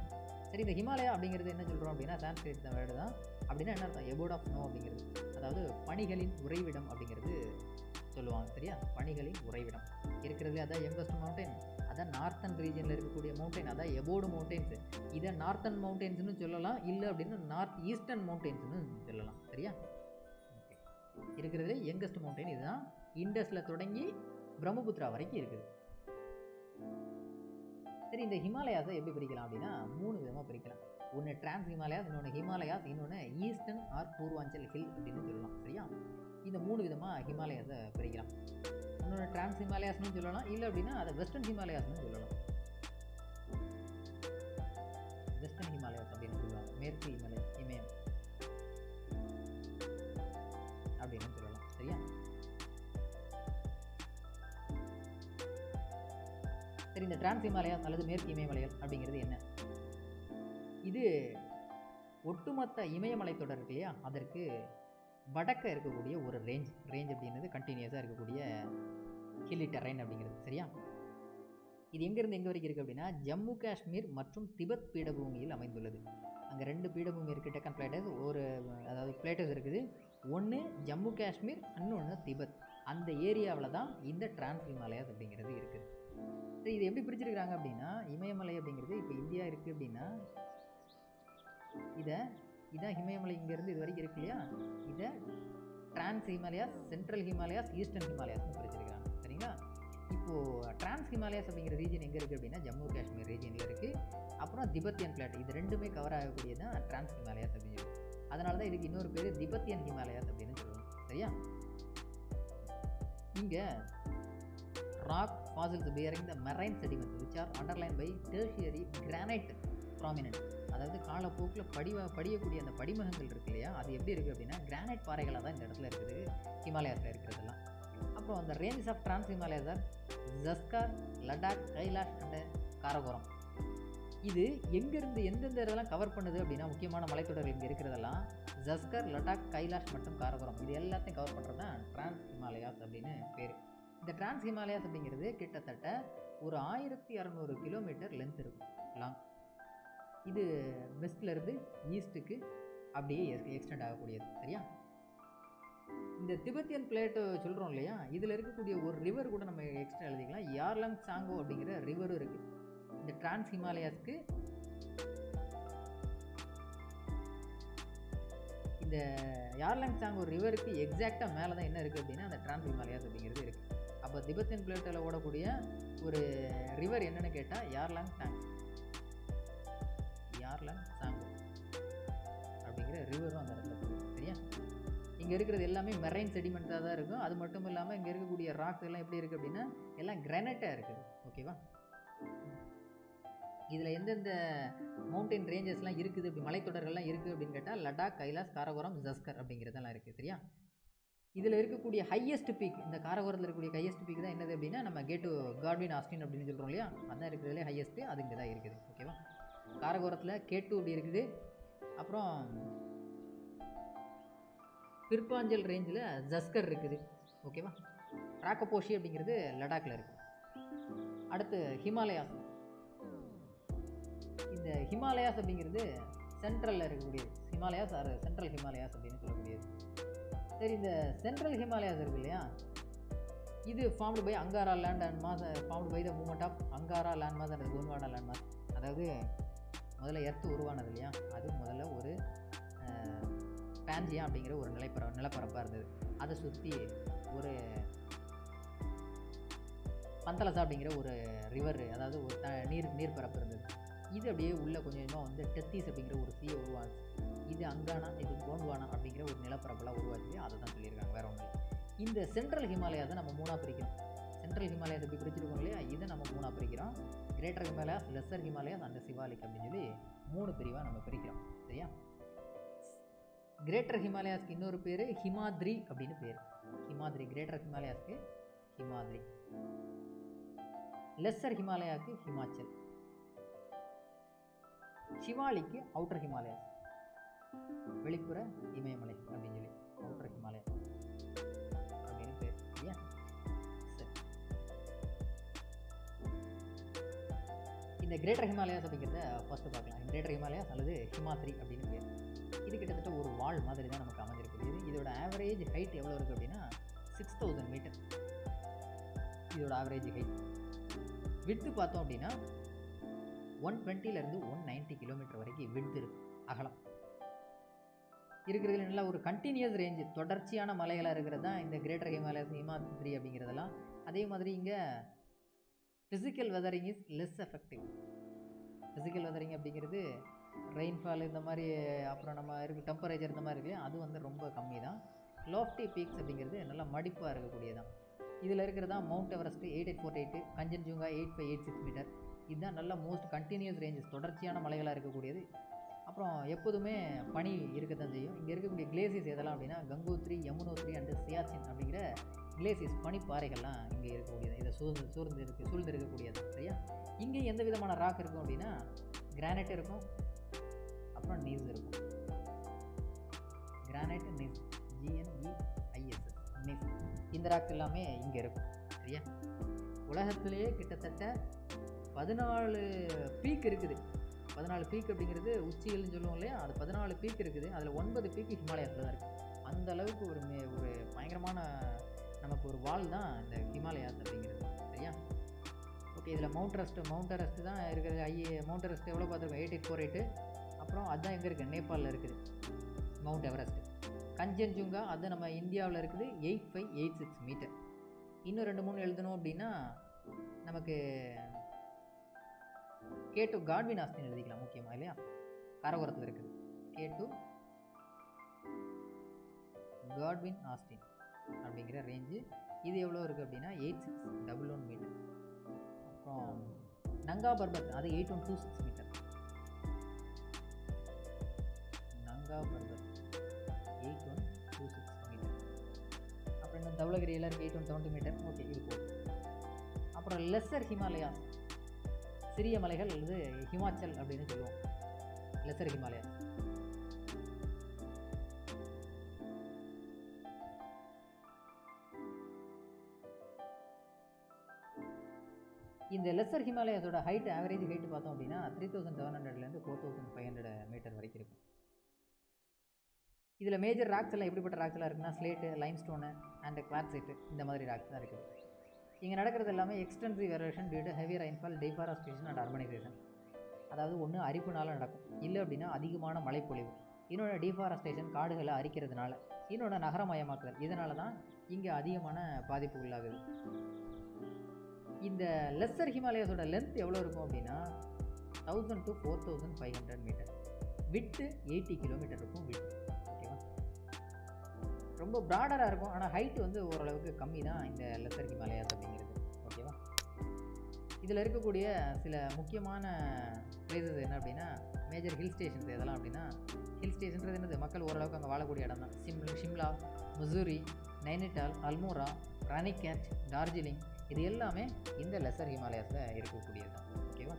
Speaker 1: சரி, இந்த ஹிமாலயா அப்படிங்கிறது என்ன சொல்கிறோம் அப்படின்னா சான்ஸ்கிரிட் வேர்டு தான். அப்படின்னா என்ன அர்த்தம்? எபோட் ஆஃப் ஸ்னோ அப்படிங்கிறது, அதாவது பனிகளின் உறைவிடம் அப்படிங்கிறது சொல்லுவாங்க, சரியா? பனிகளின் உறைவிடம் இருக்கிறதுலே அதான் யங்கஸ்ட் மவுண்டைன். அதான் நார்த்தன் ரீஜனில் இருக்கக்கூடிய மவுண்டைன், அதான் எபோடு மவுண்டைன்ஸு. இதை நார்த்தன் மவுண்டைன்ஸ்னு சொல்லலாம், இல்லை அப்படின்னா நார்த் ஈஸ்டர்ன் மவுண்டைன்ஸ்னு சொல்லலாம், சரியா? ஓகே, இருக்கிறதுலே யங்கஸ்ட் மவுண்டைன் இதுதான். இண்டஸில் தொடங்கி பிரம்மபுத்திரா வரைக்கும் இருக்குது. சரி, இந்த ஹிமாலயாஸை எப்படி பிரிக்கலாம் அப்படின்னா 3 விதமாக பிரிக்கலாம். ஒன்று டிரான்ஸ் ஹிமாலயாஸ், இன்னொன்று ஹிமாலயாஸ், இன்னொன்று ஈஸ்டர்ன் ஆர் பூர்வாஞ்சல் ஹில் அப்படின்னு சொல்லலாம், சரியா? இந்த 3 விதமாக ஹிமாலயாஸை பிரிக்கலாம். இன்னொன்று டிரான்ஸ் ஹிமாலயாஸ்னு சொல்லலாம், இல்லை அப்படின்னா அதை வெஸ்டர்ன் ஹிமாலயாஸ்னு சொல்லலாம். வெஸ்டர்ன் ஹிமாலயாஸ் அப்படின்னு சொல்லுவாங்க, மேற்கு இமயம் அப்படின்னு சொல்லலாம், சரியா? சரி, இந்த டிரான்ஸ் ஹிமாலயாஸ் அல்லது மேற்கு இமயமலைகள் அப்படிங்கிறது என்ன? இது ஒட்டுமொத்த இமயமலை தொடர் இருக்கு இல்லையா, அதற்கு வடக்க இருக்கக்கூடிய ஒரு ரேஞ்ச் அப்படிங்கிறது கண்டினியூஸாக இருக்கக்கூடிய ஹில்லி டெரைன் அப்படிங்கிறது, சரியா? இது எங்கேருந்து எங்கே வரைக்கும் இருக்குது அப்படின்னா ஜம்மு காஷ்மீர் மற்றும் திபெத் பீடபூமியில் அமைந்துள்ளது. அங்கே 2 பீடபூமி இருக்குது, டெக்கன் பிளேட்டர்ஸ். அதாவது பிளேட்டர்ஸ் இருக்குது, ஒன்று ஜம்மு காஷ்மீர், இன்னொன்று திபெத். அந்த ஏரியாவில் தான் இந்த டிரான்ஸ் ஹிமாலயாஸ் அப்படிங்கிறது இருக்குது. சரி, இது எப்படி பிரிச்சிருக்கிறாங்க அப்படின்னா, இமயமலை அப்படிங்கிறது இப்போ இந்தியா இருக்குது அப்படின்னா இதான் இமயமலை இங்கேருந்து இது வரைக்கும் இருக்கு இல்லையா, இதை trans Himalayas, central Himalayas, eastern ஹிமாலயாஸ்னு பிரிச்சிருக்கிறாங்க, சரிங்களா? இப்போது டிரான்ஸ் ஹிமாலயாஸ் அப்படிங்கிற ரீஜன் எங்கே இருக்குது அப்படின்னா ஜம்மு காஷ்மீர் ரீஜனில் இருக்குது. அப்புறம் திபெத்தியன் பிளாட், இது 2மே கவர் ஆகக்கூடியது தான் டிரான்ஸ் ஹிமாலயாஸ் அப்படின்னு சொல்லி. அதனால தான் இதுக்கு இன்னொரு பேர் திபெத்தியன் ஹிமாலயாஸ் அப்படின்னு சொல்லுவோம், சரியா? இங்கே rock fossils bearing the marine sediments which are underlined by tertiary granite prominent. அதாவது காலப்போக்கில் படியக்கூடிய அந்த படிமகங்கள் இருக்கு இல்லையா, அது எப்படி இருக்குது அப்படின்னா கிரானைட் பாறைகளாக தான் இந்த இடத்துல இருக்குது, ஹிமாலயாஸில் இருக்கிறதெல்லாம். அப்புறம் அந்த ranges of trans Himalayas or Zaskar, Ladakh, Kailash and Karakoram. இது எங்கேருந்து எந்தெந்த இதெல்லாம் கவர் பண்ணுது அப்படின்னா, முக்கியமான மலைத்தொடர்கள் இங்கே இருக்கிறதெல்லாம் ஜஸ்கர், லடாக், கைலாஷ் மற்றும் காரகோரம் இது எல்லாத்தையும் கவர் பண்ணுறது தான் டிரான்ஸ் ஹிமாலயாஸ் அப்படின்னு பேர். இந்த டிரான்ஸ் ஹிமாலயாஸ் அப்படிங்கிறது கிட்டத்தட்ட ஒரு 1600 கிலோமீட்டர் லென்த் இருக்கும், லாங். இது வெஸ்ட்லேருந்து ஈஸ்ட்டுக்கு அப்படியே எக்ஸ்டெண்ட் ஆகக்கூடியது. சரியா? இந்த திபெத்தியன் பிளேட்டு சொல்கிறோம் இல்லையா, இதில் இருக்கக்கூடிய ஒரு ரிவர் கூட நம்ம எக்ஸ்ட்ரா எழுதிக்கலாம். யார்லங் சாங்கோ அப்படிங்கிற ரிவரும் இருக்குது இந்த டிரான்ஸ் ஹிமாலயாஸ்க்கு. இந்த யார்லங் சாங்கோ ரிவருக்கு எக்ஸாக்டாக மேலே தான் என்ன இருக்குது அப்படின்னா அந்த டிரான்ஸ் ஹிமாலயாஸ் அப்படிங்கிறது இருக்குது. அப்போ திபெத்தியன் பிளேட்டில் ஓடக்கூடிய ஒரு ரிவர் என்னென்னு கேட்டால் யார்லங் சாங்கோ அப்படிங்கிற ரிவரும் அந்த இடத்துல இருக்குது. சரியா? இங்கே இருக்கிறது எல்லாமே மெரைன் செடிமெண்ட்டாக தான் இருக்கும். அது மட்டும் இல்லாமல் இங்கே இருக்கக்கூடிய ராக்ஸ் எல்லாம் எப்படி இருக்குது அப்படின்னா எல்லாம் கிரானைட்டாக இருக்குது. ஓகேவா? இதில் எந்தெந்த மவுண்டைன் ரேஞ்சஸ்லாம் இருக்குது, இப்படி மலைத்தொடர்கள்லாம் இருக்குது அப்படின்னு கேட்டால் லடாக், கைலாஷ், காரகோரம், ஜஸ்கர் அப்படிங்கிறதெல்லாம் இருக்குது. சரியா? இதில் இருக்கக்கூடிய ஹையஸ்ட் பீக், இந்த காரகோரத்தில் இருக்கக்கூடிய ஹையஸ்ட் பீக் தான் என்னது அப்படின்னா நம்ம கேட்டு காட்வின் ஆஸ்டின் அப்படின்னு சொல்கிறோம் இல்லையா, அதுதான் இருக்கிறதுலே ஹையஸ்ட்டு, அது இங்கே தான் இருக்குது. ஓகேவா? காரகோரத்தில் கேட்டு அப்படி இருக்குது. அப்புறம் பிற்பாஞ்சல் ரேஞ்சில் ஜஸ்கர் இருக்குது. ஓகேவா? ராக்கப்போஷி அப்படிங்கிறது லடாக்கில் இருக்குது. அடுத்து ஹிமாலயாஸ். இந்த ஹிமாலயாஸ் அப்படிங்கிறது சென்ட்ரலில் இருக்கக்கூடியது. ஹிமாலயாஸ் ஆர் சென்ட்ரல் ஹிமாலயாஸ் அப்படின்னு சொல்லக்கூடியது. சரி, இந்த சென்ட்ரல் ஹிமாலயாஸ் இருக்கு இல்லையா, இது formed by Angara land and mass, formed by the movement of Angara land mass and Gondwana land mass. அதாவது முதல்ல எர்த்து உருவானது இல்லையா, அது முதல்ல ஒரு பேஞ்சியா அப்படிங்கிற ஒரு நிலப்பரப்பாக இருந்தது. அதை சுற்றி ஒரு பந்தலசா அப்படிங்கிற ஒரு ரிவர், அதாவது ஒரு நீர்ப்பரப்பு இருந்தது. இது அப்படியே உள்ளே கொஞ்சம் கொஞ்சமாக வந்து டெத்தீஸ் அப்படிங்கிற ஒரு சீயை உருவாச்சு. இது அங்கானா, இது கோண்ட்வானா அப்படிங்கிற ஒரு நிலப்பரப்பெல்லாம் உருவாச்சு. அதை தான் சொல்லியிருக்காங்க, வேறு ஒன்றும் இல்லை. இந்த சென்ட்ரல் ஹிமாலயாஸை நம்ம மூணாக பிரிக்கிறோம். சென்ட்ரல் ஹிமாலயாஸ் எப்படி பிரிச்சிருக்கோம் இல்லையா, இதை நம்ம மூணாக பிரிக்கிறோம். Greater Himalayas, lesser Himalayas and Shivalik அப்படின்னு சொல்லி 3 பிரிவாக நம்ம பிரிக்கிறோம். சரியா? கிரேட்டர் ஹிமாலயாஸ்க்கு இன்னொரு பேர் ஹிமாத்ரி அப்படின்னு பேர். ஹிமாத்ரி, கிரேட்டர் ஹிமாலயாஸ்க்கு ஹிமாத்ரி, லெஸ்ஸர் ஹிமாலயாவுக்கு ஹிமாச்சல், சிவாலிக்கு அவுட்டர் ஹிமாலயாஸ், வெளிப்புற இமயமலை அப்படின்னு சொல்லி அவுட்டர் ஹிமாலயாஸ் அப்படின்னு பேர். சரியா? சரி, இந்த கிரேட்டர் ஹிமாலயாஸ் அப்படிங்கிறத ஃபர்ஸ்ட் பார்க்கலாம். கிரேட்டர் ஹிமாலயாஸ் அல்லது ஹிமாத்ரி அப்படின்னு பேர். இது கிட்டத்தட்ட ஒரு வால் மாதிரி தான் நமக்கு அமைஞ்சிருக்குது. இதோட ஆவரேஜ் ஹைட் எவ்வளோ இருக்குது அப்படின்னா 6000 மீட்டர். இதோட ஆவரேஜ் ஹைட். விட்த்து பார்த்தோம் அப்படின்னா 120லேருந்து 190 கிலோமீட்டர் வரைக்கும் விட்த்து இருக்கு, அகலம் இருக்கிறதுல. நல்லா ஒரு கண்டினியூஸ் ரேஞ்சு, தொடர்ச்சியான மலைகளாக இருக்கிறது தான் இந்த கிரேட்டர் ஹிமாலயாஸ், ஹிமாத்ரி அப்படிங்கிறதெல்லாம். அதே மாதிரி இங்கே physical weathering is less effective. Physical weathering அப்படிங்கிறது ரெயின்ஃபால் இந்த மாதிரி, அப்புறம் நம்ம இருக்குது டெம்பரேச்சர் இந்த மாதிரி இருக்குது, அது வந்து ரொம்ப கம்மி தான். லோஃப்டி பீக்ஸ் அப்படிங்கிறது நல்லா மடிப்பாக இருக்கக்கூடியதான். இதில் இருக்கிறதா மவுண்ட் எவரெஸ்ட்டு 8848, கஞ்சன்ஜுங்கா 8586 மீட்டர். இதுதான் நல்ல மோஸ்ட் கண்டினியூஸ் ரேஞ்சஸ், தொடர்ச்சியான மலைகளாக இருக்கக்கூடியது. அப்புறம் எப்போதுமே பனி இருக்கத்தான் செய்யும். இங்கே இருக்கக்கூடிய கிளேசியஸ் எதெல்லாம் அப்படின்னா கங்கோத்ரி, யமுனோத்ரி அண்டு சியாச்சின் அப்படிங்கிற கிளேசியஸ் பனிப்பாறைகள்லாம் இங்கே இருக்கக்கூடியது. இதை சூழ்ந்து இருக்கக்கூடியது. சரியா? இங்கே எந்த விதமான ராக் இருக்கும் அப்படின்னா கிரானைட் இருக்கும், அப்புறம் நீஸ் இருக்கும். Granite, knees, GNEISS, knees. இந்த ராக்ஸ் எல்லாமே இங்கே இருக்கும். சரியா? உலகத்திலேயே கிட்டத்தட்ட 14 பீக் இருக்குது. 14 பீக் அப்படிங்கிறது உச்சிகள்னு சொல்லுவோம் இல்லையா, அது 14 பீக் இருக்குது. அதில் 9 பீக் ஹிமாலயாஸில் தான் இருக்குது. அந்த அளவுக்கு ஒரு பயங்கரமான நமக்கு ஒரு வால் தான் இந்த ஹிமாலயாஸ் அப்படிங்கிறது. சரியா? ஓகே, இதில் மவுண்ட் எவரெஸ்ட் தான் இருக்கிறது. மவுண்ட் எவரெஸ்ட் எவ்வளோ பார்த்துருக்கோம்? 8848. அப்புறம் அதுதான் எங்கே இருக்குது? நேபாளில் இருக்குது மவுண்ட் எவரெஸ்ட். கஞ்சன்ஜுங்கா அது நம்ம இந்தியாவில் இருக்குது, 8586 மீட்டர். இன்னும் 2-3 எழுதணும் அப்படின்னா நமக்கு K2 காட்வின் ஆஸ்டின் எழுதிக்கலாம் முக்கியமாக இல்லையா, காரகோரத்தில் இருக்குது. K2 காட்வின் ஆஸ்டின் அப்படிங்கிற ரேஞ்சு. இது எவ்வளோ இருக்குது அப்படின்னா 8611 மீட்டர். அப்புறம் நங்கா பர்பத் அது 8126 மீட்டர். கங்கா பர்வத் 8126 மீட்டர். அப்புறம் இன்னும் தௌலகிரி எல்லாம் இருக்குது 8170 மீட்டர். ஓகே, இது போகும். அப்புறம் லெஸ்ஸர் ஹிமாலயாஸ், சிறிய மலைகள் அல்லது ஹிமாச்சல் அப்படின்னு சொல்லுவோம். Lesser Himalayas. இந்த லெஸ்ஸர் ஹிமாலயாஸோட ஹைட், ஆவரேஜ் ஹைட்டு பார்த்தோம் அப்படின்னா 3700லேருந்து 4500 மீட்டர் வரைக்கும் இருக்கும். இதில் மேஜர் ராக்ஸ் எல்லாம் எப்படிப்பட்ட ராக்ஸ் எல்லாம் இருக்குன்னா ஸ்லேட்டு, லைம்ஸ்டோனு அண்ட் குவார்ட்சைட்டு, இந்த மாதிரி ராக்ஸ் தான் இருக்குது. இங்கே நடக்கிறது எல்லாமே extensive erosion due to heavy rainfall, deforestation and urbanisation. அதாவது ஒன்று அரிப்புனால நடக்கும், இல்லை அப்படின்னா அதிகமான மழைப்பொழிவு, இன்னொன்று டிஃபாரஸ்டேஷன் காடுகளை அரிக்கிறதுனால, இன்னொன்று நகரமயமாக்குதல். இதனால தான் இங்கே அதிகமான பாதிப்பு உள்ளாகுது. இந்த லெஸ்ஸர் ஹிமாலயாஸோட லென்த் எவ்வளோ இருக்கும் அப்படின்னா 1000 to 4500 மீட்டர். விட்டு 80 கிலோமீட்டர் இருக்கும் விட்டு. ஓகேவா, ரொம்ப ப்ராடராக இருக்கும். ஆனால் ஹைட்டு வந்து ஓரளவுக்கு கம்மி தான் இந்த லெஸ்ஸர் ஹிமாலயாஸ் அப்படிங்கிறது. ஓகேவா, இதில் இருக்கக்கூடிய சில முக்கியமான பிளேசஸ் என்ன அப்படின்னா மேஜர் ஹில் ஸ்டேஷன்ஸ் எதெல்லாம் அப்படின்னா, ஹில் ஸ்டேஷன்றது என்னது, மக்கள் ஓரளவுக்கு அங்கே வாழக்கூடிய இடம் தான். ஷிம்லா, முசூரி, நைனிடால், அல்மோரா, ராணிகேட், டார்ஜிலிங், இது எல்லாமே இந்த லெஸ்ஸர் ஹிமாலயாஸில் இருக்கக்கூடியது தான். ஓகேவா,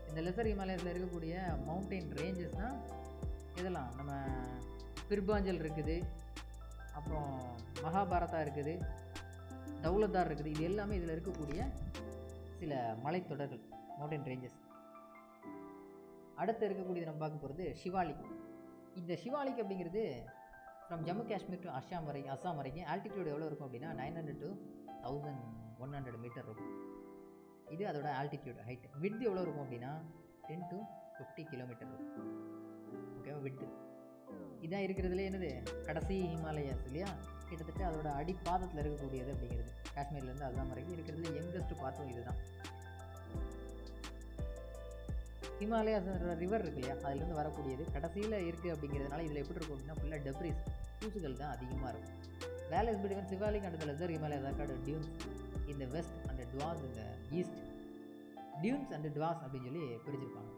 Speaker 1: இந்த லெஸ்ஸர் ஹிமாலயாஸில் இருக்கக்கூடிய மவுண்டெயின் ரேஞ்சஸ் தான் இதெல்லாம். நம்ம பிர்பாஞ்சல் இருக்குது, அப்புறம் மகாபாரதா இருக்குது, தௌலதார் இருக்குது. இது எல்லாமே இதில் இருக்கக்கூடிய சில மலைத்தொடர்கள், மவுண்டன் ரேஞ்சஸ். அடுத்து இருக்கக்கூடியது நம்ம பார்க்க போகிறது ஷிவாலிக். இந்த ஷிவாலிக் அப்படிங்கிறது ஃப்ரம் ஜம்மு காஷ்மீர் டு அஸ்ஸாம் வரைக்கும் ஆல்டிடியூட் எவ்வளோ இருக்கும் அப்படின்னா 900 to 1100 மீட்டர் இருக்கும். இது அதோட ஆல்டிடியூட் ஹைட். விட்த் எவ்வளோ இருக்கும் அப்படின்னா 10 to 50 கிலோமீட்டர் இருக்கும். ஓகேவா, விட்த் இதான் இருக்கிறதுலே என்னது கடைசி ஹிமாலயாஸ் இல்லையா, கிட்டத்தட்ட அதோட அடிப்பாதத்தில் இருக்கக்கூடியது அப்படிங்கிறது. காஷ்மீர்லேருந்து அஸ்ஸாம் வரைக்கும் இருக்கிறதுல யங்கஸ்ட் பார்த்தும் இது தான். ஹிமாலயாஸ் ரிவர் இருக்கு இல்லையா, அதுலேருந்து வரக்கூடியது கடைசியில் இருக்குது அப்படிங்கிறதுனால இதில் எப்படி இருக்கும் அப்படின்னா ஃபுல்லாக டெப்ரிஸ், தூசுகள் தான் அதிகமாக இருக்கும். Valleys between Shivalik and the lesser Himalayas are called dunes in the west and duars in the east. Dunes and duars அப்படின்னு சொல்லி பிரிச்சிருப்பாங்க.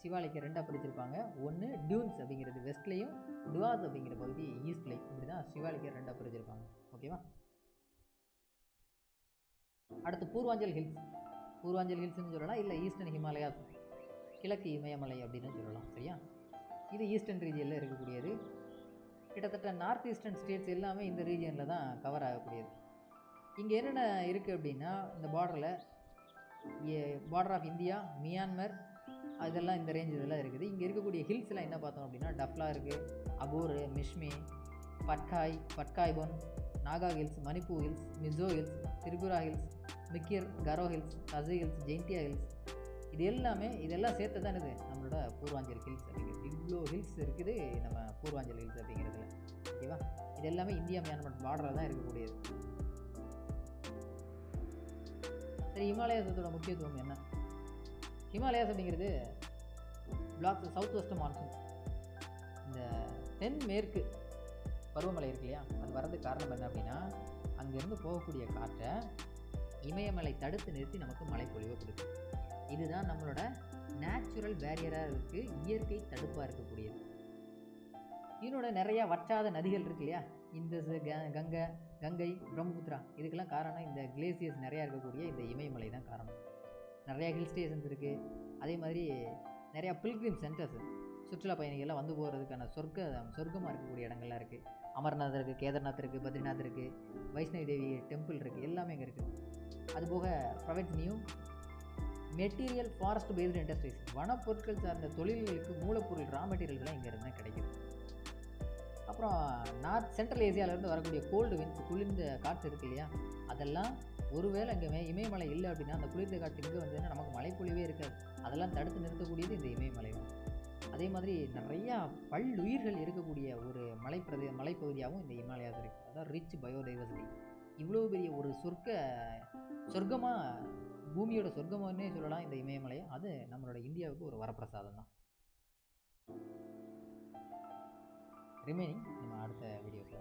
Speaker 1: சிவாலிக்கை ரெண்டாக பிரிச்சிருப்பாங்க. ஒன்று டியூன்ஸ் அப்படிங்கிறது வெஸ்ட்லேயும், டுவாஸ் அப்படிங்கிற பகுதி ஈஸ்ட்லேயும். இப்படி தான் சிவாலிக்கை ரெண்டாக பிரிச்சிருப்பாங்க. ஓகேவா, அடுத்து பூர்வாஞ்சல் ஹில்ஸ். பூர்வாஞ்சல் ஹில்ஸ்னு சொல்லலாம், இல்லை ஈஸ்டர்ன் ஹிமாலயாஸ், கிழக்கு இமயமலை அப்படின்னு சொல்லலாம். சரியா, இது ஈஸ்டர்ன் ரீஜியனில் இருக்கக்கூடியது. கிட்டத்தட்ட நார்த் ஈஸ்டர்ன் ஸ்டேட்ஸ் எல்லாமே இந்த ரீஜியனில் தான் கவர் ஆகக்கூடியது. இங்கே என்னென்ன இருக்குது அப்படின்னா இந்த பார்டர் ஆஃப் இந்தியா, மியான்மர், அதெல்லாம் இந்த ரேஞ்ச் இதெல்லாம் இருக்குது. இங்கே இருக்கக்கூடிய ஹில்ஸ்லாம் என்ன பார்த்தோம் அப்படின்னா டஃப்லா இருக்குது, அகோரு, மிஷ்மி, பட்காய்பொன், Naga hills, Manipur hills, Mizo hills, Tripura hills, Mikir, Garo hills, Khasi hills, Jaintia hills, இதெல்லாம் சேர்த்து தான் இது நம்மளோட பூர்வாஞ்சல் ஹில்ஸ் அப்படிங்கிறது. இவ்வளோ ஹில்ஸ் இருக்குது நம்ம பூர்வாஞ்சல் ஹில்ஸ் அப்படிங்கிறதுல. ஓகேவா, இது எல்லாமே இந்தியா மியான்மர் பார்டரில் தான் இருக்கக்கூடியது. சரி, ஹிமாலயாஸோட முக்கியத்துவம் என்ன? ஹிமாலயாஸ் அப்படிங்கிறது பிளாக்ஸ் சவுத் வெஸ்ட் மான்சூன், இந்த தென்மேற்கு பருவமழை இருக்கு இல்லையா, அது வர்றதுக்கு காரணம் என்ன அப்படின்னா அங்கேருந்து போகக்கூடிய காற்றை இமயமலை தடுத்து நிறுத்தி நமக்கு மழைப்பொழிவை கொடுக்கும். இதுதான் நம்மளோட நேச்சுரல் பேரியராக இருக்குது, இயற்கை தடுப்பாக இருக்கக்கூடியது. இதனோட நிறையா வற்றாத நதிகள் இருக்கு இல்லையா, இந்தஸ், கங்கை, பிரம்மபுத்திரா, இதுக்கெல்லாம் காரணம் இந்த கிளேசியர்ஸ் நிறையா இருக்கக்கூடிய இந்த இமயமலை தான் காரணம். நிறையா ஹில் ஸ்டேஷன்ஸ் இருக்குது. அதே மாதிரி நிறையா பில்கிரிம் சென்டர்ஸ், சுற்றுலா பயணிகள்லாம் வந்து போகிறதுக்கான சொர்க்கமாக இருக்கக்கூடிய இடங்கள்லாம் இருக்குது. அமர்நாத் இருக்குது, கேதார்நாத் இருக்குது, பத்ரிநாத் இருக்குது, வைஷ்ணவி தேவி டெம்பிள் இருக்குது, எல்லாமே இங்கே இருக்குது. அதுபோக private new material forest based industries, வனப்பொருட்கள் சார்ந்த தொழில்களுக்கு மூலப்பொருள் ரா மெட்டீரியல்கள்லாம் இங்கே இருந்தால் கிடைக்குது. அப்புறம் நார்த் சென்ட்ரல் ஏசியாவிலேருந்து வரக்கூடிய கோல்டு விண்ட்ஸ், குளிர்ந்த காற்று இருக்குது இல்லையா, அதெல்லாம் ஒருவேளை இங்கே இமயமலை இல்லை அப்படின்னா அந்த குளிர்ந்த காற்று இங்கே வந்ததுன்னா நமக்கு மழைப்பொழிவே இருக்காது. அதெல்லாம் தடுத்து நிறுத்தக்கூடியது இந்த இமயமலை தான். அதே மாதிரி நிறையா பல்லுயிர்கள் இருக்கக்கூடிய ஒரு மலைப்பகுதியாகவும் இந்த இமாலயாஸ் இருக்குது. அதான் ரிச் பயோடைவர்சிட்டி. இவ்வளோ பெரிய ஒரு சொர்க்கமாக, பூமியோட சொர்க்கமானே சொல்லலாம் இந்த இமயமலையை. அது நம்மளோட இந்தியாவுக்கு ஒரு வரப்பிரசாதம் தான். ரிமைனிங் நம்ம அடுத்த வீடியோஸில்